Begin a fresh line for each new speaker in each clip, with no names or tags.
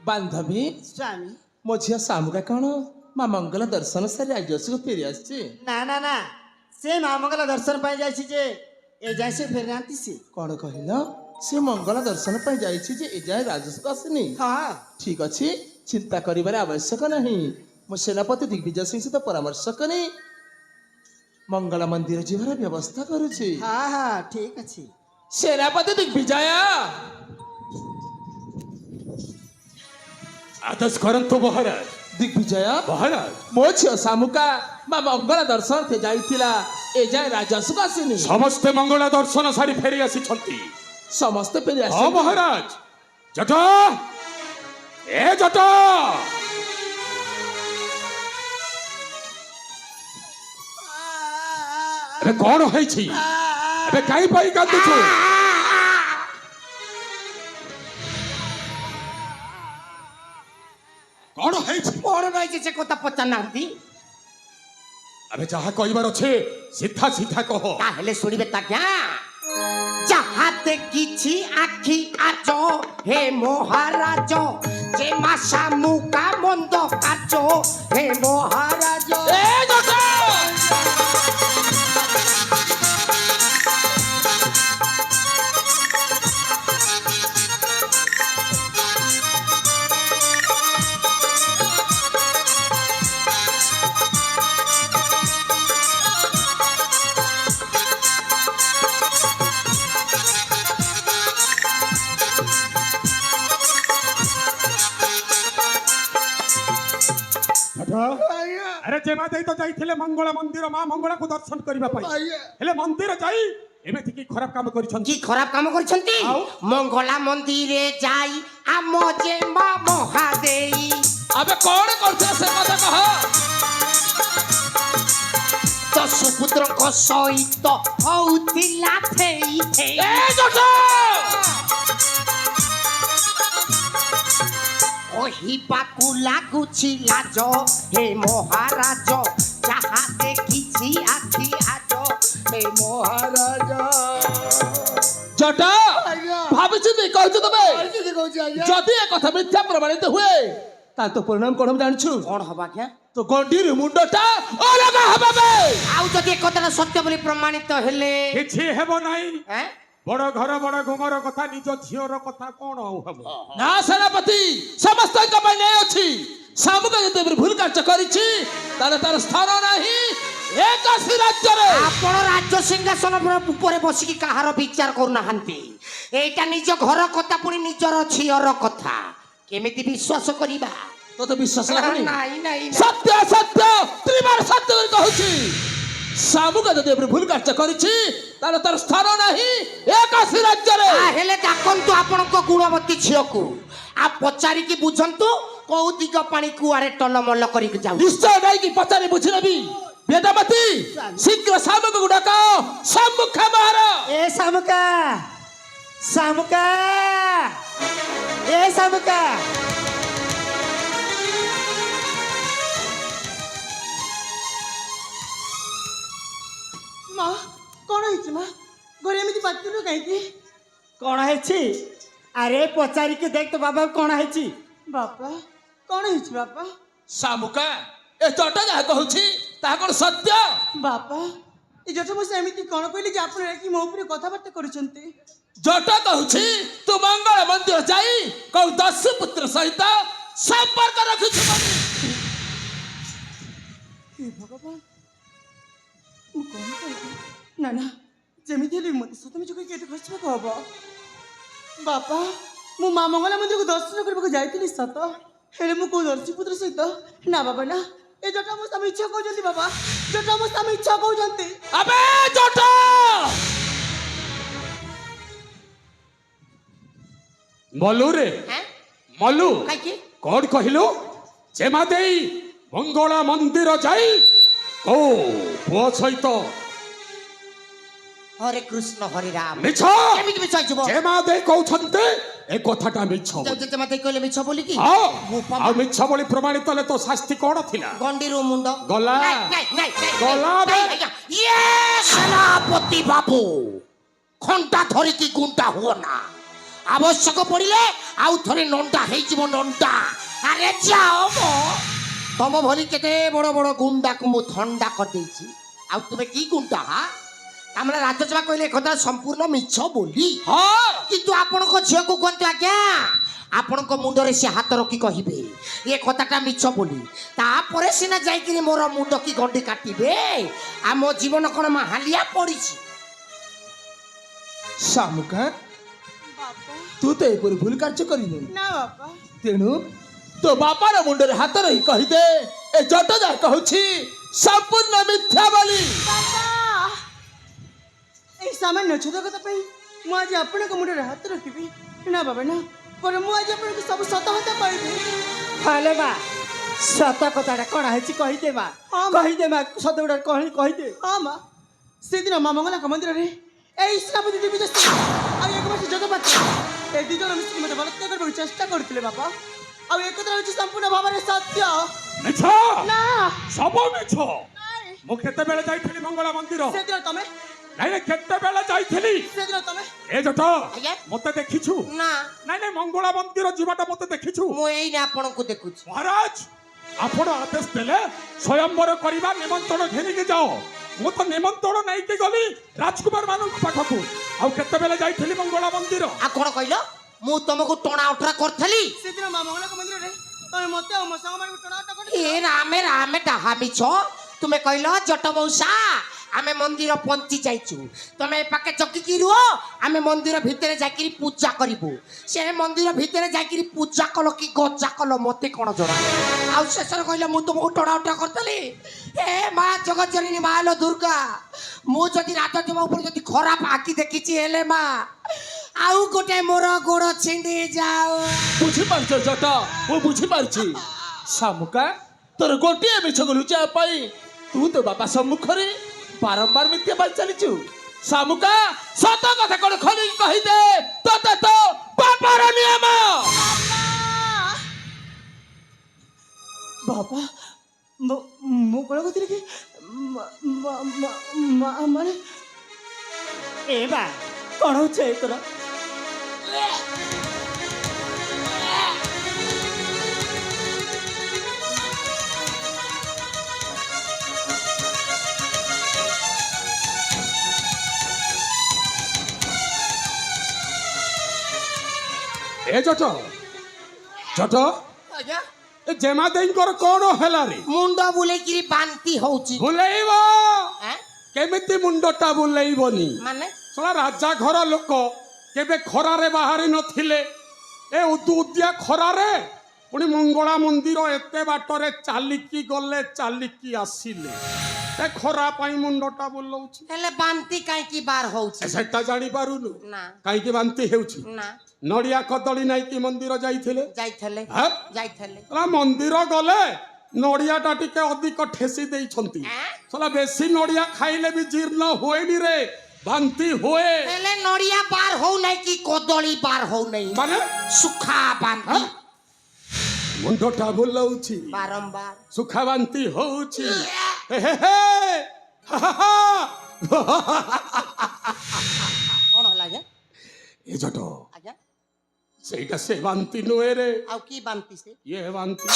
बांधवी
स्वामी
मो झिया सामुका कौन माँ मंगल दर्शन सारी आज फेरी आसी
ना ना ना से माँ मंगला दर्शन पाई जाइछि जे ए जैसे फेर नांती से
कौन कहल से मंगल दर्शन पर जाए एजाए राजस्व आसनी
हाँ
ठीक अच्छे चिंता करिबार आवश्यक नहीं मो सेनापति दिग्विजय सिंह सहित परामर्श करी मंगल मंदिर जीवर व्यवस्था करुछि।
हाँ हाँ ठीक अच्छी
सेनापति दिग्विजय
आदेश करंतु महाराज।
दिग्विजय
महाराज
मो झियो सामुका माँ मंगल दर्शन थे जाइथिला एजाए राजस्व आसनी
समस्ते मंगला दर्शन सारी फेरी आसी
समस्त फेरी
हाँ
आसी
महाराज। जटा ए जटा अबे कौन है छी अबे काई पाई कांदु छु कौन है छी
कौन रही से कोता पता नांती
अबे जहा कहबार छे सीधा सीधा कहो
ताहेले सुनिबे ता क्या जाहाते किछि आखि आचो हे महाराज जे मासा मुका मंद काचो हे महाराज
ए जटा
अरे जेमा देई तो जाइथिले मंगला मंदिर मां मंगला को दर्शन करबा पाई हेले मंदिर जाई एमेथि की खराब काम करिछन
की खराब काम करछंती मंगला मंदिरे जाई आम जे मा महादेई
अबे कौन करथे से कथा कह
तो सुपुत्र को सहित हौतिला थेई थेई
ए जटा
ओही पाकु लागुछि लाज हे महाराज जाहा देखिछि आखि आजो हे महाराज
जटा भाबिछि दे कहछु तबे जदि ए कथा मिथ्या प्रमाणित हुए ता तो परिणाम कोन हम जानछु
कौन हबा क्या
तो गंडीर मुंडटा अलगा हबाबे
आउ जदि कथा सत्य बोली प्रमाणित हेले
किछि हेबो नाही
हैं
बड़ घर बड़ घुमर कथा निज झियर कथा कोन हबो
ना सेनापति समस्त का बने अछि सामुका यदि भूल कार्य करिछि तार तार स्थान नाही एकासी राज्य रे
आपण राज्य सिंहासन ऊपर बसिकी काहार विचार करू नाहंती एटा निज घर कथा पुनी निजर झियर कथा केमिति विश्वास करिबा
तो तो विश्वास लागनी
नाही नाही
सत्य सत्य त्रिबार सत्य कहूछि सामुका यदि भूल कार्य करिछि तार तार स्थान नाही एकासी राज्य रे
हेले डाकंतु आपणको गुणवती झियकु आ पचारी की बुझंतु कोउ दिग पानी कुआरे टलमल करी जाऊ
निश्चय नहीं कि पचारे बुझिनबी वेदमती शीघ्र सामुका गुडाका सम्मुख महारा
ए सामुका सामुका ए सामुका
माँ कौन है माँ घरे एमती बातलु कहीं
कौन है अरे पचारी के देख तो बाबा कौन है
बापा कौन है बापा
सामुका ए जटा जहा कहूछि ता कोन सत्य
बापा ये जट मुझे एमती कौन कहली जे आपण कि मो ऊपर कथाबार्ता करूछंती
जटा कहूछि तू मंगल मंदिर जाई कौ 10 पुत्र सहित संपर्क रखिछु
हे भगवान मु कौन कहली ना ना जेमिति हेले मते सतमे जो केटे खर्चबा कहबो बापा मु मां मंगला मंदिर को दर्शन करबा जाइतिली सत हेले मु को दर्शी पुत्र सहित ना बाबा ना ए जटा मो सम इच्छा कहजंती बाबा जटा मो सम इच्छा कहजंती
अबे जटा
मलु रे
हैं
मलु
काई की
कौन कहिलु जेमा देई मंगला मंदिर जाई ओ पुओ सहित
हरे कृष्ण हरे राम
मिछ
केमिति मिछ आइछबो
जेमा देई कहउछन्ते ए कथाटा मिछ
जे मते कहले मिछ बोली की
हां आ मिछ बोली प्रमाणित ले तो शास्ति कोन थिला
गंडीरो मुंड
गला गला बे
ये सेनापति बाबू घंटा धरी की गुंडा हुआ ना ଆବଶ୍ୟକ ପଡ଼ିଲେ ଆଉ ଥରେ ନଣ୍ଡା ହେଇଯିବ ନଣ୍ଡା। ଆରେ ଯାଅ ମୋ ତମ ଭଳି କେତେ ବଡ଼ ବଡ଼ ଗୁଣ୍ଡାକୁ ମୁଁ ଥଣ୍ଡା କରିଦେଇଛି। ଆଉ ତୁମେ କି ଗୁଣ୍ଡା ତାମାନେ ରାଜସଭା କହିଲେ ଏକଥା ସମ୍ପୂର୍ଣ୍ଣ ମିଛ ବୋଲି।
ହଁ
କିନ୍ତୁ ଆପଣଙ୍କ ଝିଅକୁ କୁହନ୍ତୁ ଆଜ୍ଞା, ଆପଣଙ୍କ ମୁଣ୍ଡରେ ସେ ହାତ ରଖି କହିବେ ଏ କଥାଟା ମିଛ ବୋଲି, ତାପରେ ସିନା ଯାଇକିରି ମୋର ମୁଣ୍ଡ କି ଗଣ୍ଡି କାଟିବେ। ଆମ ଜୀବନ କ'ଣ ହାଲିଆ ପଡ଼ିଛି?
ଶାମୁକା
ବାପା
ତୁ ତ ଏପରି ଭୁଲ କାର୍ଯ୍ୟ କରିନୁ।
ନା ବାପା
ତେଣୁ ତୋ ବାପାର ମୁଣ୍ଡରେ ହାତ ରହି କହିଦେ ଏ ଜଟ ଯାହା କହୁଛି ସମ୍ପୂର୍ଣ୍ଣ ମିଥ୍ୟା ବୋଲି।
ବାପା এই সামান্য ছোট কথা পাই ମୁଁ ଆଜି ଆପଣଙ୍କ ମୁଣ୍ଡରେ ହାତ ରଖିବି ନା ବାବା ନା, ପରେ ମୁଁ ଆଜି ଆପଣଙ୍କୁ ସବୁ ସତ କଥା କହିବି।
ହେଲେ ମା ସତ କଥାଟା କ'ଣ ହେଇଛି କହିଦେ ମା,
ହଁ ମା।
କହିଦେ ମା ସତ ଗୁଡ଼ା କହିଦେ।
ହଁ ମା, ସେଦିନ ମା ମଙ୍ଗଳାଙ୍କ ମନ୍ଦିରରେ এই ଶ୍ରାବତୀ ଦେବୀ ଆଉ ଏକ ବର୍ଷ ଜଗପାତ୍ର ଏ ଦୁଇ ଜଣ ମିଶିକି ମୋତେ ବଳାତ୍କାର କରିବାକୁ ଚେଷ୍ଟା କରୁଥିଲେ ବାପା। ଆଉ ଏ କଥା ହେଉଛି ସମ୍ପୂର୍ଣ୍ଣ ଭାବରେ ସତ୍ୟ।
ମିଛ,
ନା
ସବୁ ମିଛ।
ନାଇଁ,
ମୁଁ କେତେବେଳେ ଯାଇଥିଲି ମଙ୍ଗଳା ମନ୍ଦିର?
ସେଦିନ ତମେ
ନାଇଁ ନାଇଁ କେତେବେଳେ ଯାଇଥିଲି?
ସେଦିନ ତମେ
ଏ ଜଟ
ଆଜ୍ଞା?
ମତେ ଦେଖିଛୁ?
ନା
ନାଇଁ ନାଇଁ ମଙ୍ଗଳା ମନ୍ଦିର ଯିବାଟା ମତେ ଦେଖିଛୁ?
ମୁଁ ଏଇନେ ଆପଣଙ୍କୁ ଦେଖୁଛି।
ମହାରାଜ ଆପଣ ଆଦେଶ ଦେଲେ ସ୍ୱୟଂବର କରିବା ନିମନ୍ତ୍ରଣ ଘେରିକି ଯାଅ। ମୁଁ ତ ନିମନ୍ତ୍ରଣ ନେଇକି ଗଲି ରାଜକୁମାର ମାନଙ୍କ ପାଖକୁ। ଆଉ କେତେବେଳେ ଯାଇଥିଲି ମଙ୍ଗଳା ମନ୍ଦିର?
ଆଉ କ'ଣ କହିଲ? ମୁଁ ତମକୁ ଟଣା ଉଠରା କରିଥିଲି?
ସେଦିନ ମା ମଙ୍ଗଳାଙ୍କ ମନ୍ଦିରରେ ତମେ ମୋତେ ଆଉ ମୋ ସାଙ୍ଗମାନଙ୍କୁ ଟଣାଟା
ଏ
କରିଥିଲ।
ରାମେ ରାମେ ଡାହା ମିଛ। ତୁମେ କହିଲ ଜଟ ମଉସା ଆମେ ମନ୍ଦିର ପହଞ୍ଚି ଯାଇଛୁ, ତମେ ଏ ପାଖେ ଚକିକି ରୁହ, ଆମେ ମନ୍ଦିର ଭିତରେ ଯାଇକିରି ପୂଜା କରିବୁ। ସେ ମନ୍ଦିର ଭିତରେ ଯାଇକିରି ପୂଜା କଲ କି ଗଜା କଲ ମତେ କ'ଣ ଜଣା। ଆଉ ଶେଷରେ କହିଲେ ମୁଁ ତୁମକୁ ଟଣା ଉଠା କରିଥିଲି। ଏ ମା ଜଗତଜନନୀ ମା ଲୋ ଦୁର୍ଗା, ମୁଁ ଯଦି ରାଜଜମା ଉପରେ ଯଦି ଖରାପ ଆଖି ଦେଖିଛି ହେଲେ ମା ଆଉ ଗୋଟେ ମୋର ଗୋଡ଼ ଛିଣ୍ଡି ଯାଉ।
ବୁଝିପାରୁଛ ଜଟ, ମୁଁ ବୁଝିପାରୁଛି। ଶାମୁକା ତୋର ଗୋଟିଏ ମିଛକୁ ଲୁଚାଇବା ପାଇଁ ତୁ ତୋ ବାପା ସମ୍ମୁଖରେ ବାରମ୍ବାର ମିଥ୍ୟା ବାଜି ଚାଲିଛୁ। ଶାମୁକା ସତ କଥା କ'ଣ ଖୋଲିକି କହିଦେ, ତୋତେ ତ ବାପାର ନିୟମ।
ବାପା ମୁଁ କ'ଣ କହୁଥିଲି କି ମାନେ
ଏ ବା କ'ଣ ହଉଛି ତୋର?
ଏ ଜଟ ଜଟ
ଆଜ୍ଞା
ଏ ଜେମା ଦେଈଙ୍କର କ'ଣ ହେଲା ରେ?
ମୁଣ୍ଡ ବୁଲେଇକିରି ବାନ୍ତି ହଉଛି।
ବୁଲେଇବ
ଆଁ?
କେମିତି ମୁଣ୍ଡଟା ବୁଲେଇବନି?
ମାନେ
ଶଳା ରାଜା ଘର ଲୋକ କେବେ ଖରାରେ ବାହାରି ନଥିଲେ। ଏ ଉଦୁଉଦିଆ ଖରାରେ ପୁଣି ମଙ୍ଗଳା ମନ୍ଦିର ଏତେ ବାଟରେ ଚାଲିକି ଗଲେ ଚାଲିକି ଆସିଲେ, ଏ ଖରା ପାଇଁ ମୁଣ୍ଡଟା ବୁଲଉଛି।
ହେଲେ ବାନ୍ତି କାହିଁକି ବାର ହଉଛି?
ସେଟା ଜାଣିପାରୁନୁ
ନା
କାହିଁକି ବାନ୍ତି ହେଉଛି?
ନା
ନଡ଼ିଆ କଦଳୀ ନାଇକି ମନ୍ଦିର ଯାଇଥିଲେ।
ଯାଇଥିଲେ
ହଁ?
ଯାଇଥିଲେ।
ଶଳା ମନ୍ଦିର ଗଲେ ନଡ଼ିଆଟା ଟିକେ ଅଧିକ ଠେସି ଦେଇଛନ୍ତି। ଶଳା ବେଶୀ ନଡ଼ିଆ ଖାଇଲେ ବି ଜୀର୍ଣ୍ଣ ହୁଏନି ରେ, ବାନ୍ତି ହୁଏ।
ହେଲେ ନଡ଼ିଆ ବାର ହଉନାହିଁ କି କଦଳୀ ବାର ହଉନାହିଁ,
ମାନେ
ସୁଖା ବାନ୍ତି
ମୁଣ୍ଡଟା ବୁଲଉଛି,
ବାରମ୍ବାର।
ସୁଖା ବାନ୍ତି ହଉଛି। ହେ ହେ ହେ ହା ହା ହା।
କ'ଣ ହେଲା ଆଜ୍ଞା?
ଏ ଜଟ
ଆଜ୍ଞା
ସେଇଟା ସେ ବାନ୍ତି ନୁହେଁ ରେ,
ଆଉ କି ବାନ୍ତି ସେ?
ଇଏ ବାନ୍ତି।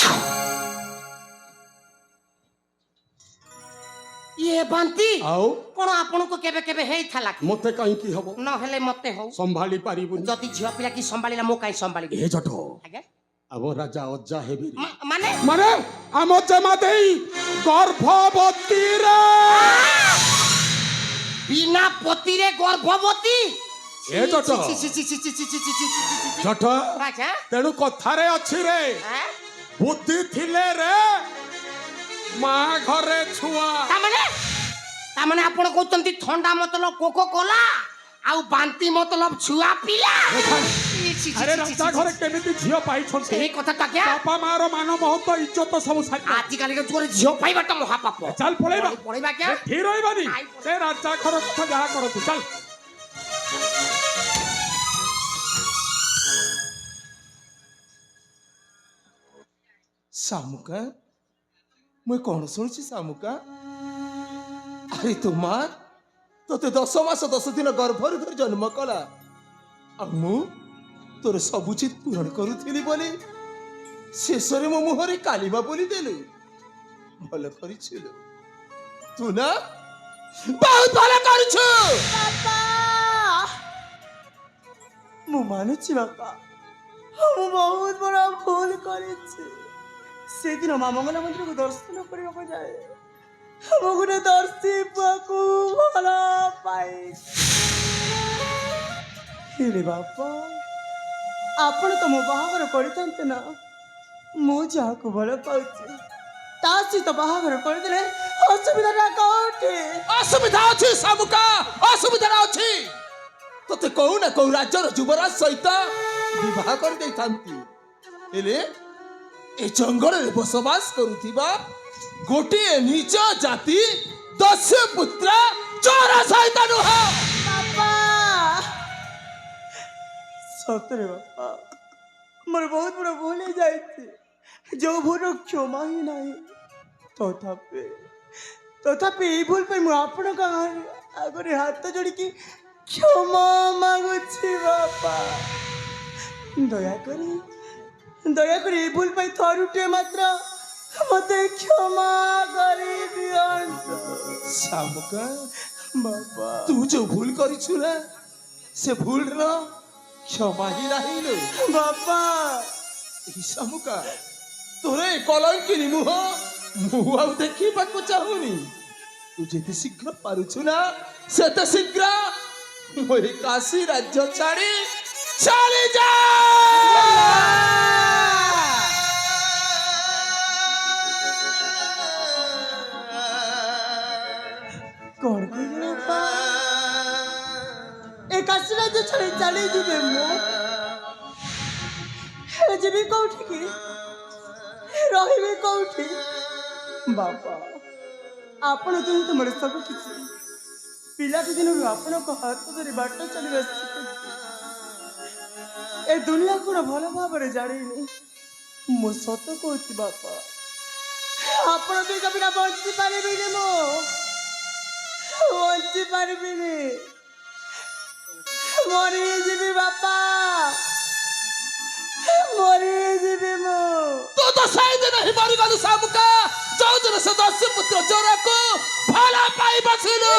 ଇଏ ବାନ୍ତି
ଆଉ
କ'ଣ ଆପଣଙ୍କୁ କେବେ କେବେ ହେଇଥିଲା କି?
ମତେ କାହିଁକି ହବ?
ନହେଲେ ମତେ ହଉ।
ସମ୍ଭାଳି ପାରିବୁନି।
ଯଦି ଝିଅ ପିଲା କି ସମ୍ଭାଳିଲା ମୁଁ କାହିଁ ସମ୍ଭାଳିବି?
ଏ ଜଟ
ଆଜ୍ଞା
ଆମ ରାଜା ଅଜା ହେବି ରେ।
ମାନେ
ମାନେ ଆମ ଜେମା ଦେଇ ଗର୍ଭବତୀ ରେ।
ବିନା ପତିରେ ଗର୍ଭବତୀ?
ଏ ଜଟ ଜଟ
ଆଜ୍ଞା
ତେଣୁ କଥାରେ ଅଛି ରେ,
ଆଁ?
ବୁଦ୍ଧି ଥିଲେ ରେ ମା ଘରେ ଛୁଆ।
ତାମାନେ ଆପଣ କହୁଛନ୍ତି ଥଣ୍ଡା ମତଲବ କୋକୋ କୋଲା ଆଉ ବାନ୍ତି ମତଲବ ଛୁଆ ପିଲା?
ଆରେ ରାଜା ଘରେ କେମିତି ଝିଅ ପାଇଛନ୍ତି?
ସେଇ କଥା ତ ଆଜ୍ଞା।
ବାପା ମାର ମାନ ମହତ୍ଵ ଇଜ୍ଜତ ସବୁ ସାରି
ଆଜିକାଲିକା ଯୁଗରେ ଝିଅ ପାଇବାଟା ମହାପାପ।
ଚାଲ ପଳେଇବା।
ପଳେଇବା ଆଜ୍ଞା।
ଏଠି ରହିବାନି, ସେ ରାଜା ଘର କଥା ଯାହା କରନ୍ତୁ ଚାଲ।
ଶାମୁକା ମୁଁ କ'ଣ ଶୁଣୁଛି ଶାମୁକା? ଆରେ ତୋ ମା ତୋତେ 10 ମାସ 10 ଦିନ ଗର୍ଭରେ ଧରି ଜନ୍ମ କଲା, ଆଉ ମୁଁ ତୋର ସବୁ ଚିତ ପୂରଣ କରୁଥିଲି ବୋଲି ଶେଷରେ ମୋ ମୁହଁରେ କାଲିମା ବୋଲି ଦେଲୁ। ଭଲ କରିଛୁ ତୁ ନା, ବହୁତ ଭଲ କରିଛୁ।
ବାପା ମୁଁ ମାନୁଛି ବାପା, ମୁଁ ବହୁତ ବଡ଼ ଭୁଲ କରିଛି। ସେଦିନ ମା ମଙ୍ଗଳା ମନ୍ଦିରକୁ ଦର୍ଶନ କରିବାକୁ ଯାଏ ମୁଁ ଗୋଟେ ଦର୍ଶୀ ପୁଅକୁ ଭଲ ପାଇ। ହେଲେ ବାପା ଆପଣ ତ ମୋ ବାହାଘର କରିଥାନ୍ତେ ନା। ମୁଁ ଯାହାକୁ ଭଲ ପାଉଛି ତା ସହିତ ବାହାଘର କରିଦେଲେ ଅସୁବିଧାଟା କୋଉଠି?
ଅସୁବିଧା ଅଛି ଶାମୁକା, ଅସୁବିଧା ଅଛି। ତତେ କୋଉ ନା କୋଉ ରାଜ୍ୟର ଯୁବରାଜ ସହିତ ବିବାହ କରିଦେଇଥାନ୍ତି, ହେଲେ ଏ ଜଙ୍ଗଲରେ ବସବାସ କରୁଥିବା ଗୋଟିଏ ନିଜ ଜାତି ଦସ୍ୟୁ ପୁତ୍ର ଚୋର ସହିତ ନୁହଁ।
ବାପା ସତରେ ବାପା ମୋର ବହୁତ ବଡ଼ ଭୁଲ ହେଇଯାଇଛି, ଯୋଉ ଭୁଲର କ୍ଷମା ହିଁ ନାହିଁ। ତଥାପି ଏଇ ଭୁଲ ପାଇଁ ମୁଁ ଆପଣଙ୍କ ଆଗରେ ହାତ ଯୋଡ଼ିକି କ୍ଷମା ମାଗୁଛି ବାପା। ଦୟାକରି ଏଇ ଭୁଲ ପାଇଁ ଥରୁଟିଏ ମାତ୍ର ମତେ କ୍ଷମା କରିଦିଅନ୍ତୁ
ଶାମୁକା,
ବାପା।
ତୁ ଯୋଉ ଭୁଲ କରିଛୁ ନା, ସେ ଭୁଲର କ୍ଷମା ହିଁ ନାହିଁ ଲୋ
ବାପା
ଏହି ଶାମୁକା। ତୋର ଏ କଲଙ୍କିନି ମୁହଁ ମୁଁ ଆଉ ଦେଖିବାକୁ ଚାହୁଁନି। ତୁ ଯେତେ ଶୀଘ୍ର ପାରୁଛୁ ନା ସେତେ ଶୀଘ୍ର ମୋ ଏ କାଶୀ ରାଜ୍ୟ ଛାଡ଼ି ଚାଲି ଯା।
କଣ କହିଲେ ବାପା? ଏ କାଶୀ ରାଜ୍ୟ ଛାଡ଼ି ଚାଲି ଯିବେ ମୁଁ? ଯିବି କୋଉଠିକି? ରହିବି କୋଉଠି? ବାପା ଆପଣ ତ ହିଁ ତୁମର ସବୁ କିଛି। ପିଲାଟି ଦିନରୁ ଆପଣଙ୍କ ହାତ ଧରି ବାଟ ଚାଲିବା ଶିଖିଛି। ଏ ଦୁନିଆ କଣ ଭଲ ଭାବରେ ଜାଣିନି। ମୁଁ ସତ କହୁଛି ବାପା, ଆପଣ ଦୁଇଙ୍କ ବିନା ବଞ୍ଚି ପାରିବିନି, ମୁଁ ବଞ୍ଚି ପାରିବିନି, ମରିଯିବି ବାପା, ମରିଯିବି ମୁଁ।
ତୁ ତ ସେଇଦିନ ହିଁ ମରିଗଲୁ ଶାମୁକା, ଯୋଉଦିନ ସେ ଦସ୍ୟୁ ପୁତ୍ର ଚୋରକୁ ଭଲ ପାଇ ବସିଲୁ।